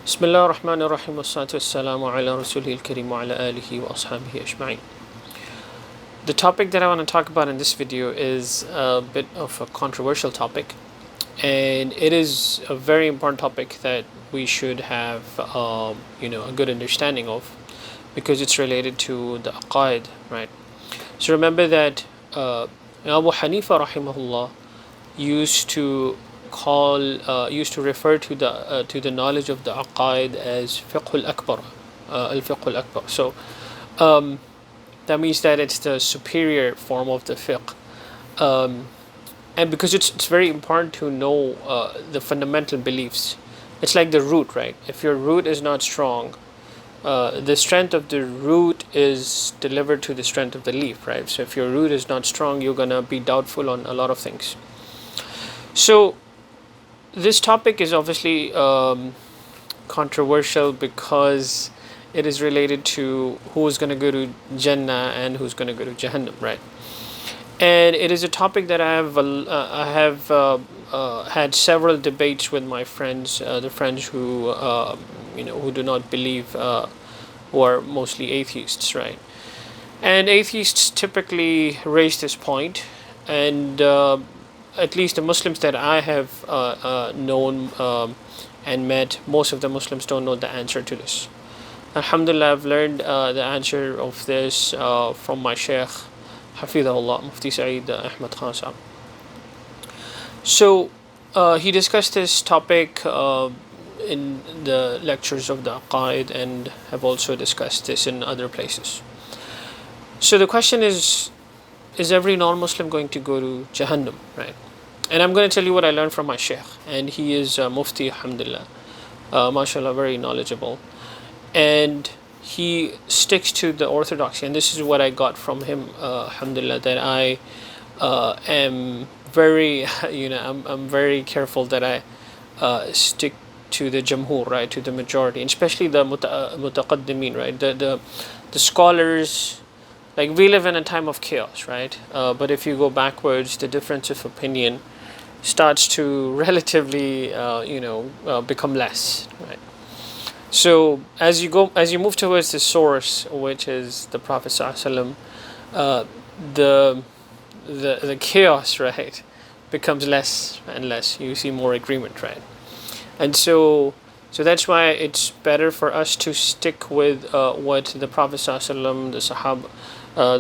بسم الله الرحمن الرحيم والصلاة والسلام على رسوله الكريم وعلى آله وأصحابه أجمعين. The topic that I want to talk about in this video is a bit of a controversial topic, and it is a very important topic that we should have a good understanding of, because it's related to the aqaid, right? So remember that Abu Hanifa rahimahullah used to refer to the knowledge of the aqaid as fiqh al-akbar, al-fiqh al-akbar. So that means that it's the superior form of the fiqh, and because it's very important to know the fundamental beliefs. It's like the root, right? If your root is not strong, the strength of the root is delivered to the strength of the leaf, right? So if your root is not strong, you're gonna be doubtful on a lot of things. So this topic is obviously controversial because it is related to who's going to go to Jannah and who's going to go to Jahannam, right? And it is a topic that I have had several debates with my friends, the friends who who do not believe, who are mostly atheists, right? And atheists typically raise this point, and at least the Muslims that I have known and met, most of the Muslims don't know the answer to this. Alhamdulillah, I've learned the answer of this from my Shaykh, Hafidahullah, Mufti Saeed Ahmad Khan Sahab. So he discussed this topic in the lectures of the Aqaid, and have also discussed this in other places. So the question is every non-Muslim going to go to Jahannam, right? And I'm going to tell you what I learned from my Shaykh, and he is Mufti, alhamdulillah, mashallah, very knowledgeable, and he sticks to the orthodoxy, and this is what I got from him, alhamdulillah, that I am very I'm very careful that I stick to the jamhur, right, to the majority, and especially the mutaqaddimin, right, the scholars. Like, we live in a time of chaos, right? But if you go backwards, the difference of opinion starts to relatively, become less, right? So as you move towards the source, which is the Prophet ﷺ, the chaos, right, becomes less and less. You see more agreement, right? And so that's why it's better for us to stick with what the Prophet ﷺ, the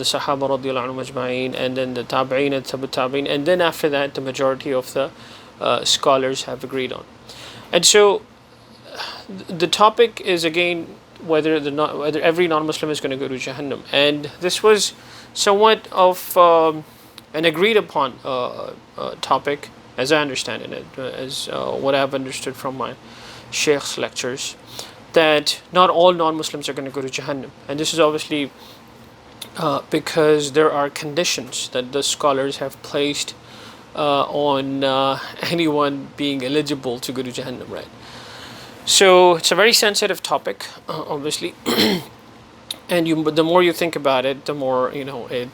Sahaba radiallahu anhum ajma'in, and then the Tabi'in and Tabu Tabi'in, and then after that the majority of the scholars have agreed on. And so the topic is again whether every non-Muslim is going to go to Jahannam, and this was somewhat of an agreed upon topic, as I understand it, as what I've understood from my Sheikh's lectures, that not all non-Muslims are going to go to Jahannam, and this is obviously because there are conditions that the scholars have placed on anyone being eligible to go to Jahannam, right? So it's a very sensitive topic, obviously, and the more you think about it, the more it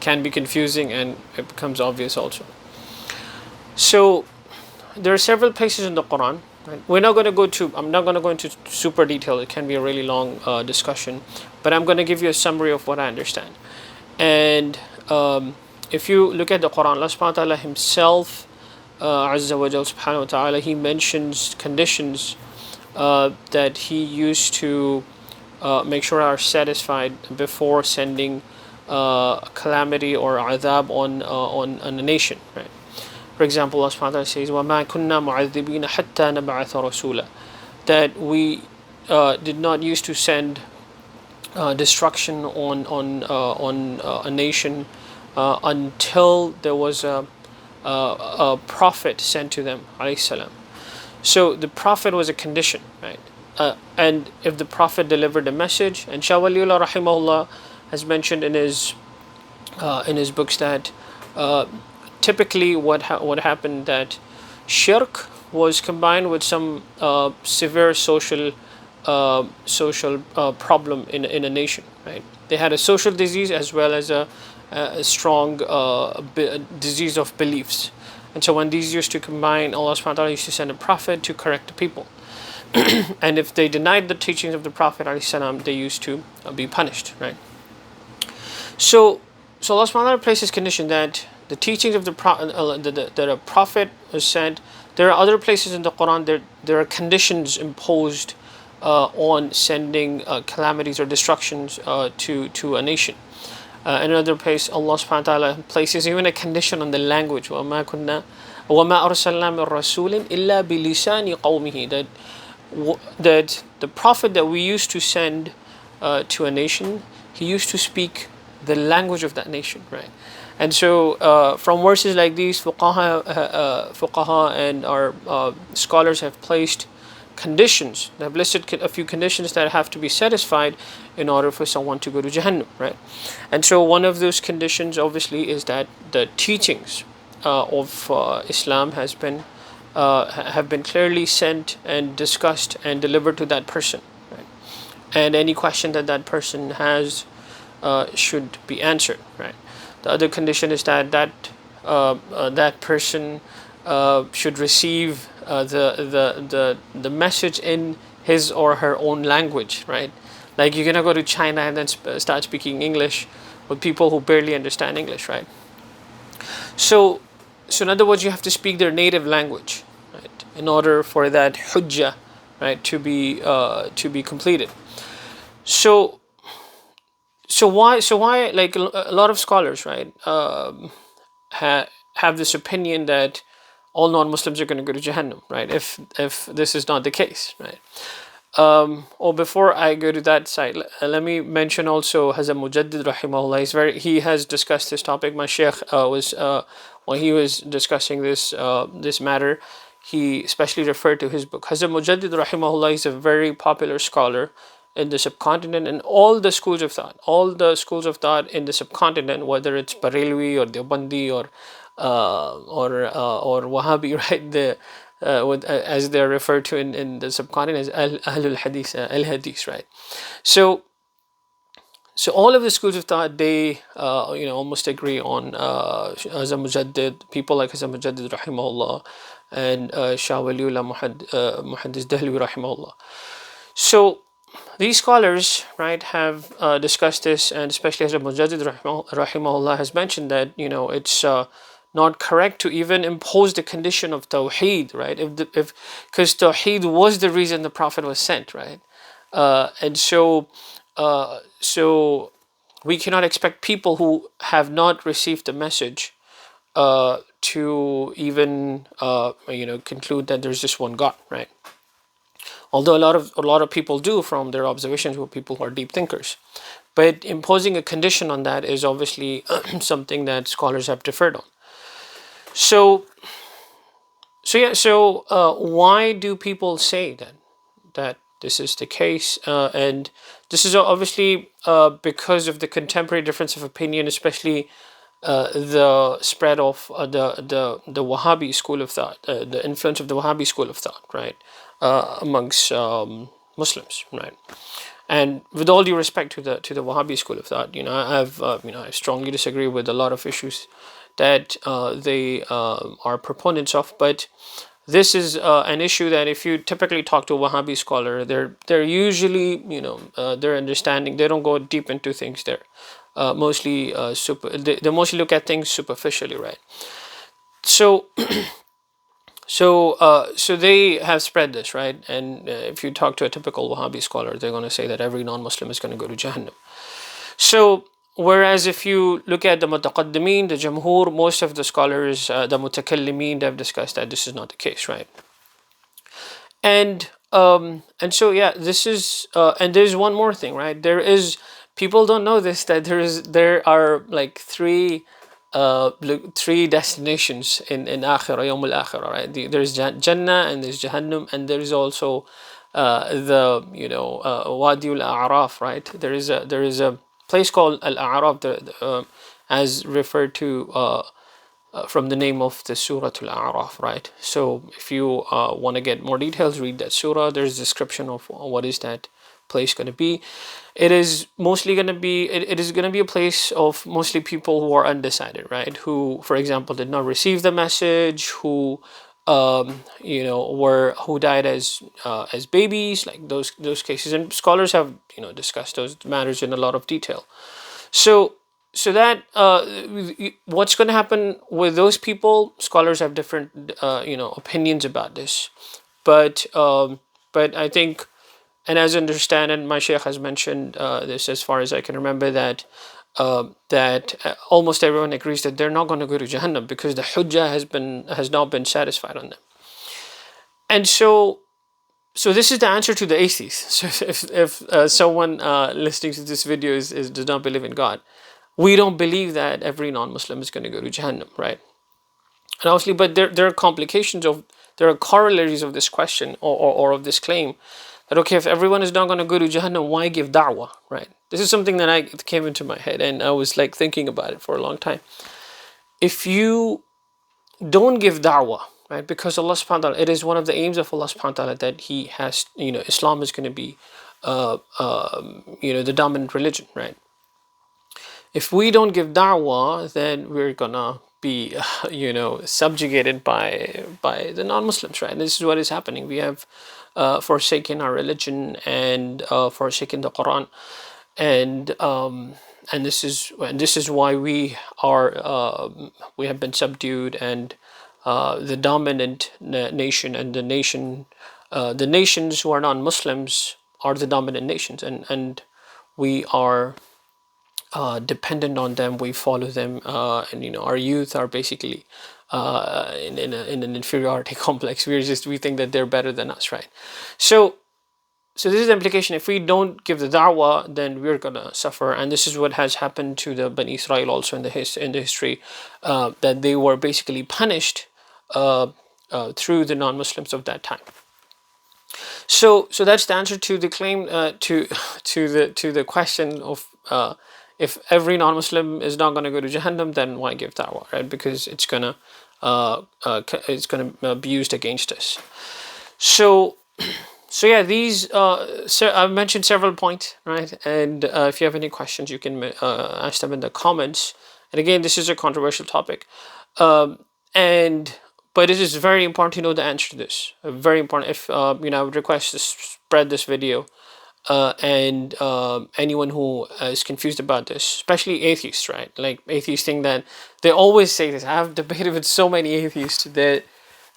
can be confusing, and it becomes obvious also. So there are several places in the Quran. Right. I'm not going to go into super detail. It can be a really long discussion, but I'm going to give you a summary of what I understand. And if you look at the Quran, Allah subhanahu wa ta'ala himself, Azza wa Jal subhanahu wa ta'ala, he mentions conditions that he used to make sure are satisfied before sending calamity or adhab on a nation, right? For example, Allah subhanahu wa ta'ala says, وَمَا كُنَّا مُعَذِّبِينَ حَتَّى نَبْعَثَ رَسُولًا, that we did not used to send destruction on a nation until there was a prophet sent to them, alayhi salam. So the prophet was a condition, right? And if the prophet delivered a message, and Shah Waliullah rahimahullah has mentioned in his books that typically what happened, that shirk was combined with some severe social problem in a nation, right? They had a social disease as well as a strong disease of beliefs, And so when these used to combine, Allah subhanahu wa ta'ala used to send a prophet to correct the people. And if they denied the teachings of the Prophet ﷺ, they used to be punished, right? So Allah subhanahu wa ta'ala places condition that the teachings of the that a prophet was sent. There are other places in the Quran there are conditions imposed on sending calamities or destructions to a nation. In another place, Allah subhanahu wa ta'ala places even a condition on the language. وَمَا أَرْسَلْنَا مِن رَسُولٍ إِلَّا بِلِسَانِ قَوْمِهِ, that the prophet that we used to send to a nation, he used to speak the language of that nation, right? And so from verses like these, fuqaha and our scholars have placed conditions. They have listed a few conditions that have to be satisfied in order for someone to go to Jahannam, right? And so one of those conditions, obviously, is that the teachings of Islam have been clearly sent and discussed and delivered to that person, right? And any question that that person has should be answered, right? The other condition is that that person should receive the message in his or her own language, right? Like you're gonna go to China and then start speaking English with people who barely understand English, right? So in other words, you have to speak their native language, right, in order for that hujjah, right, to be completed. So why like a lot of scholars, right, have this opinion that all non-Muslims are going to go to Jahannam, right? If this is not the case, right? Or before I go to that side, let me mention also Hazrat Mujaddid rahimahullah. He has discussed this topic. My Sheikh was when he was discussing this matter, he especially referred to his book. Hazrat Mujaddid rahimahullah is a very popular scholar in the subcontinent and all the schools of thought. All the schools of thought in the subcontinent, whether it's Barelwi or Deobandi or Wahhabi, right? As they're referred to in the subcontinent as Ahlul Hadith, Al Hadith, right? So all of the schools of thought, they almost agree on Hazrat Mujaddid, people like Hazrat Mujaddid rahimahullah and Shah Waliullah Muhaddis Dahlwi rahimahullah. So these scholars, right, have discussed this, and especially Hazrat Mujaddid rahimahullah has mentioned that it's not correct to even impose the condition of Tawheed, right? Because Tawheed was the reason the Prophet was sent, right? And so we cannot expect people who have not received the message to even conclude that there's just one God, right? Although a lot of people do from their observations with people who are deep thinkers, but imposing a condition on that is obviously something that scholars have differed on. So why do people say that this is the case? And this is obviously because of the contemporary difference of opinion, especially the spread of the Wahhabi school of thought, the influence of the Wahhabi school of thought, right, amongst Muslims, right. And with all due respect to the Wahhabi school of thought, I strongly disagree with a lot of issues that they are proponents of. But this is an issue that if you typically talk to a Wahhabi scholar, they're usually their understanding, they don't go deep into things. They're mostly they mostly look at things superficially, right? So they have spread this, right? And if you talk to a typical Wahhabi scholar, they're going to say that every non-Muslim is going to go to Jahannam. So whereas if you look at the Mutaqaddimin, the Jamhur, most of the scholars, the Mutakallimin, they've discussed that this is not the case, right? And so this is and there's one more thing, right? People don't know this, that there are like three destinations in Akhirah, Yawm al-Akhirah, right? There's Jannah and there's Jahannam, and there is also the Wadiul A'raf, right? There is a place called Al-A'raf, as referred to from the name of the Surah Al-A'raf, right? So if you want to get more details, read that surah. There's a description of what is that place going to be? It is mostly going to be, it is going to be a place of mostly people who are undecided, right? Who, for example, did not receive the message, who who died as babies, like those cases. And scholars have discussed those matters in a lot of detail. So that what's going to happen with those people, scholars have different opinions about this, but I think, and as I understand, and my sheikh has mentioned this as far as I can remember, that almost everyone agrees that they're not going to go to Jahannam because the hujjah has not been satisfied on them. And so this is the answer to the atheist. So if someone listening to this video does not believe in God, we don't believe that every non-Muslim is going to go to Jahannam, right? And obviously, but there are complications there are corollaries of this question, or of this claim, that okay, if everyone is not going to go to Jahannam, why give da'wah, right? This is something that came into my head, and I was like thinking about it for a long time. If you don't give da'wah, right, because Allah subhanahu wa ta'ala, it is one of the aims of Allah subhanahu wa ta'ala that He has, Islam is going to be, the dominant religion, right? If we don't give da'wah, then we're gonna be, subjugated by the non-Muslims, right? And this is what is happening. We have forsaken our religion and forsaken the Quran, and this is why we have been subdued, and the dominant nation, and the nations who are non-Muslims are the dominant nations, and we are dependent on them. We follow them, and our youth are basically in an inferiority complex. We think that they're better than us, right? So this is the implication. If we don't give the da'wah, then we're gonna suffer, and this is what has happened to the Bani Israel also in the history, that they were basically punished through the non-Muslims of that time. So that's the answer to the claim, to the question of if every non-Muslim is not going to go to Jahannam, then why give da'wah, right? Because it's gonna be used against us. So yeah, these I've mentioned several points, right? And if you have any questions, you can ask them in the comments. And again, this is a controversial topic, but it is very important to know the answer to this. Very important. If I would request to spread this video, and anyone who is confused about this, especially atheists, right? Like atheists think that, they always say this. I have debated with so many atheists that,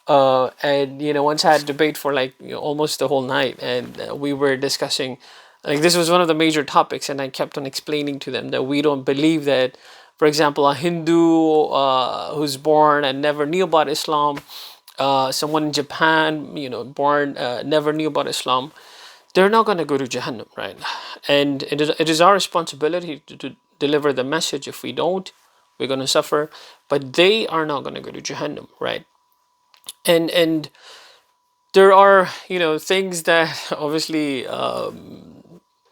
and once I had a debate for almost the whole night, and we were discussing, like, this was one of the major topics, and I kept on explaining to them that we don't believe that, for example, a Hindu who's born and never knew about Islam, someone in Japan, born, never knew about Islam, they're not going to go to Jahannam, right? And it is our responsibility to deliver the message. If we don't, we're going to suffer. But they are not going to go to Jahannam, right? And there are things that obviously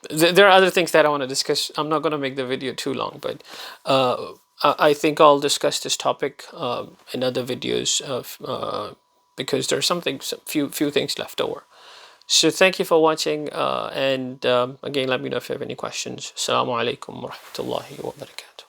there are other things that I want to discuss. I'm not going to make the video too long, but I think I'll discuss this topic in other videos because there's few things left over. So thank you for watching, and again, let me know if you have any questions. Assalamu alaikum wa rahmatullahi wa barakatuh.